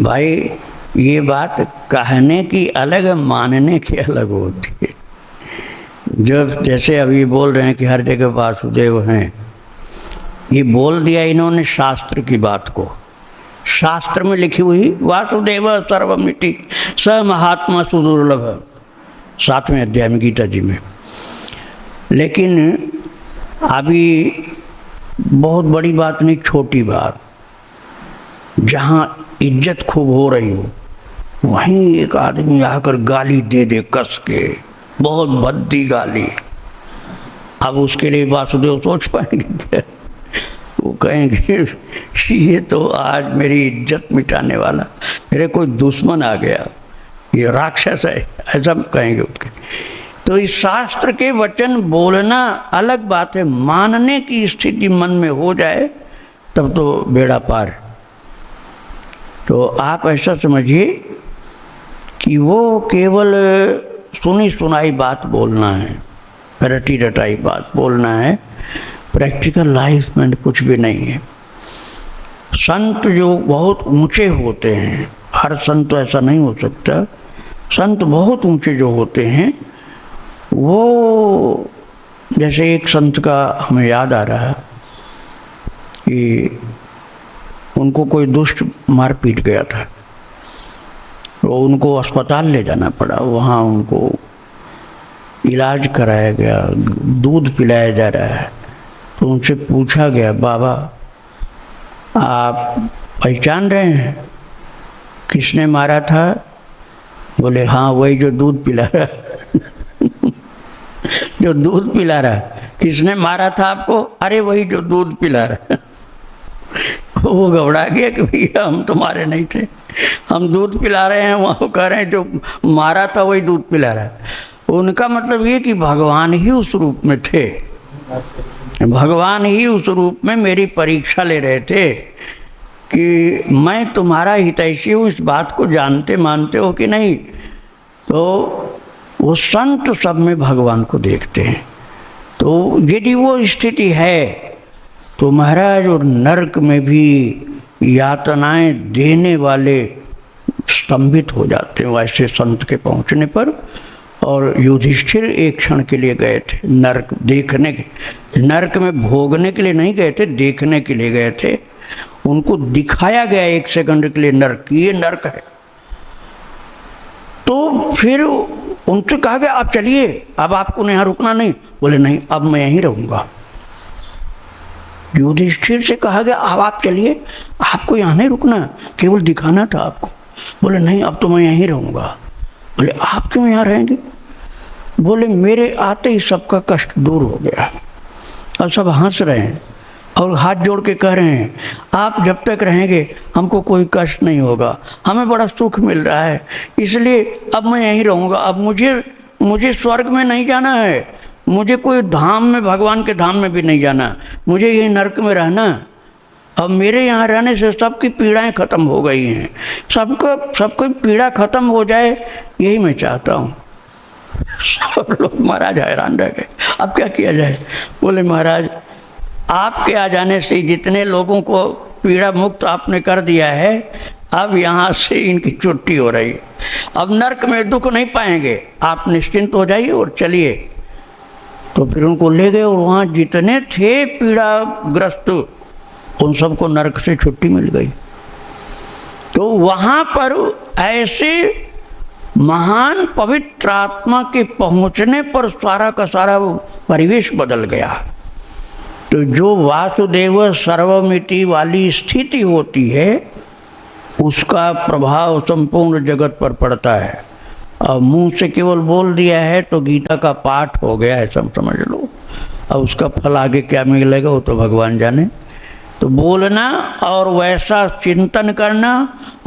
भाई ये बात कहने की अलग है, मानने की अलग होती है। जब जैसे अभी बोल रहे हैं कि हर जगह वासुदेव हैं, ये बोल दिया इन्होंने शास्त्र की बात को। शास्त्र में लिखी हुई वासुदेव सर्वमिति स महात्मा सुदुर्लभ, 7वें अध्याय में गीता जी में। लेकिन अभी बहुत बड़ी बात नहीं, छोटी बात, जहाँ इज्जत खूब हो रही हो वहीं एक आदमी आकर गाली दे दे कस के, बहुत भद्दी गाली। अब उसके लिए वासुदेव सोच पाएंगे क्या? वो कहेंगे ये तो आज मेरी इज्जत मिटाने वाला, मेरे कोई दुश्मन आ गया, ये राक्षस है, ऐसा कहेंगे उसके। तो इस शास्त्र के वचन बोलना अलग बात है, मानने की स्थिति मन में हो जाए तब तो बेड़ा पार। तो आप ऐसा समझिए कि वो केवल सुनी सुनाई बात बोलना है, रटी रटाई बात बोलना है, प्रैक्टिकल लाइफ में कुछ भी नहीं है। संत जो बहुत ऊंचे होते हैं, हर संत ऐसा नहीं हो सकता, संत बहुत ऊंचे जो होते हैं वो, जैसे एक संत का हमें याद आ रहा है कि उनको कोई दुष्ट मार पीट गया था, तो उनको अस्पताल ले जाना पड़ा। वहाँ उनको इलाज कराया गया, दूध पिलाया जा रहा है। तो उनसे पूछा गया, बाबा आप पहचान रहे हैं किसने मारा था? बोले हाँ, वही जो दूध पिला रहा जो दूध पिला रहा। किसने मारा था आपको? अरे वही जो दूध पिला रहा। वो घबरा गया कि भैया हम तुम्हारे नहीं थे, हम दूध पिला रहे हैं, वहाँ कह रहे हैं जो मारा था वही दूध पिला रहा है। उनका मतलब ये कि भगवान ही उस रूप में थे, भगवान ही उस रूप में मेरी परीक्षा ले रहे थे कि मैं तुम्हारा हितैषी हूँ, इस बात को जानते मानते हो कि नहीं। तो वो संत सब में भगवान को देखते हैं। तो यदि वो स्थिति है तो महाराज और नरक में भी यातनाएं देने वाले स्तंभित हो जाते हैं वैसे संत के पहुंचने पर। और युधिष्ठिर एक क्षण के लिए गए थे नरक देखने के, नरक में भोगने के लिए नहीं गए थे, देखने के लिए गए थे। उनको दिखाया गया 1 सेकंड के लिए नरक, ये नरक है। तो फिर उनसे कहा गया आप चलिए, अब आपको यहाँ रुकना नहीं। बोले नहीं, अब मैं यहीं रहूँगा। युधिष्ठिर से कहा गया अब आप चलिए, आपको यहाँ नहीं रुकना, केवल दिखाना था आपको। बोले नहीं, अब तो मैं यहीं रहूँगा। बोले आप क्यों यहाँ रहेंगे? बोले मेरे आते ही सबका कष्ट दूर हो गया। और सब हंस रहे हैं और हाथ जोड़ के कह रहे हैं आप जब तक रहेंगे हमको कोई कष्ट नहीं होगा, हमें बड़ा सुख मिल रहा है, इसलिए अब मैं यहीं रहूँगा। अब मुझे स्वर्ग में नहीं जाना है, मुझे कोई धाम में, भगवान के धाम में भी नहीं जाना, मुझे यही नरक में रहना। अब मेरे यहाँ रहने से सबकी पीड़ाएं खत्म हो गई हैं, सबको पीड़ा खत्म हो जाए, यही मैं चाहता हूँ। सब लोग महाराज हैरान रह गए, अब क्या किया जाए? बोले महाराज आपके आ जाने से जितने लोगों को पीड़ा मुक्त आपने कर दिया है, अब यहाँ से इनकी छुट्टी हो रही, अब नरक में दुख नहीं पाएंगे, आप निश्चिंत हो जाइए और चलिए। तो फिर उनको ले गए और वहाँ जितने थे पीड़ाग्रस्त उन सबको नरक से छुट्टी मिल गई। तो वहाँ पर ऐसे महान पवित्र आत्मा के पहुँचने पर सारा का सारा परिवेश बदल गया। तो जो वासुदेव सर्वमिति वाली स्थिति होती है उसका प्रभाव संपूर्ण जगत पर पड़ता है। अब मुंह से केवल बोल दिया है तो गीता का पाठ हो गया है, सब समझ लो। अब उसका फल आगे क्या मिलेगा वो तो भगवान जाने। तो बोलना और वैसा चिंतन करना,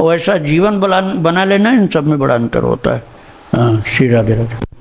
वैसा जीवन बना लेना, इन सब में बड़ा अंतर होता है। हाँ, श्री राधे राधे।